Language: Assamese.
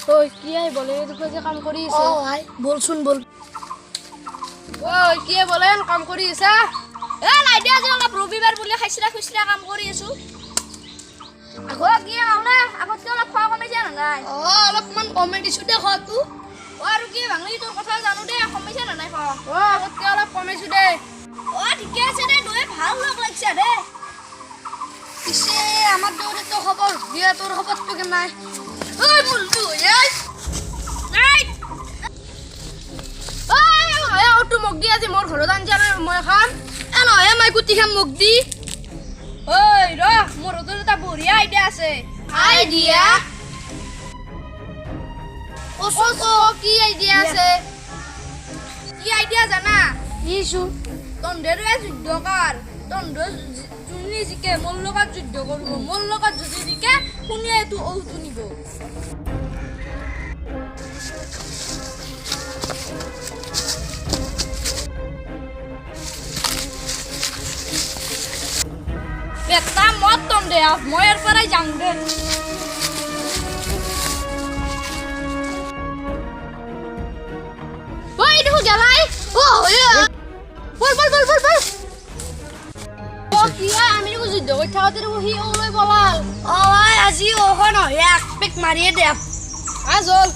ওই কি আই বলে দেখো যে কাম করি আছে ও ভাই বলছুন বল ওই কি বলেন কাম করি আছে এ নাই দিয়া যে অলপ ৰবিবাৰ বুলি খাইছিলা খুচৰা কাম কৰি আছো আকৌ কি আউনা আগতকে অলপ খোৱা কমাইছে না নাই অলপমান কমাই দিছো দে খোৱাটো আৰু কি ভাঙলি তোৰ কথা জানো দে কমাইছে না নাই খোৱা আগতকে অলপ কমাইছো দে ঠিকে আছে দে দুয়ে ভাল লগ লাগছে দে পিছে আমাৰ দৌৰেতো খবৰ দিয়া তোৰ খবৰটো কেনে ঐ বুলবু এই তো মোক দি আজি মোৰ ঘৰত আনজা নাই মই খাম নহয় মই গুটি খাম মোক দি ঐ ৰ মোৰ হাতত এটা বঢ়িয়া আইডিয়া আছে আইডিয়া কি আইডিয়া আছে কি আইডিয়া জানা ইছু তন্দেৰে যুদ্ধ কৰ তন্দ যোনে জিকে মোৰ লগত যুদ্ধ কৰিব মোৰ লগত যদি জিকে শুনিয়ে এইটো ঔটো নিব এটা মত তন্দে মই ইয়াৰ পৰাই যাম দে ওই দেখো গেলাই বল বল বল বল বল কি আমি দেখো যুদ্ধ কৰি থাকোঁতে দেখো সি ওলাই পলাল আজি ওখ নহয় এক পেক মাৰিয়ে দে আ জল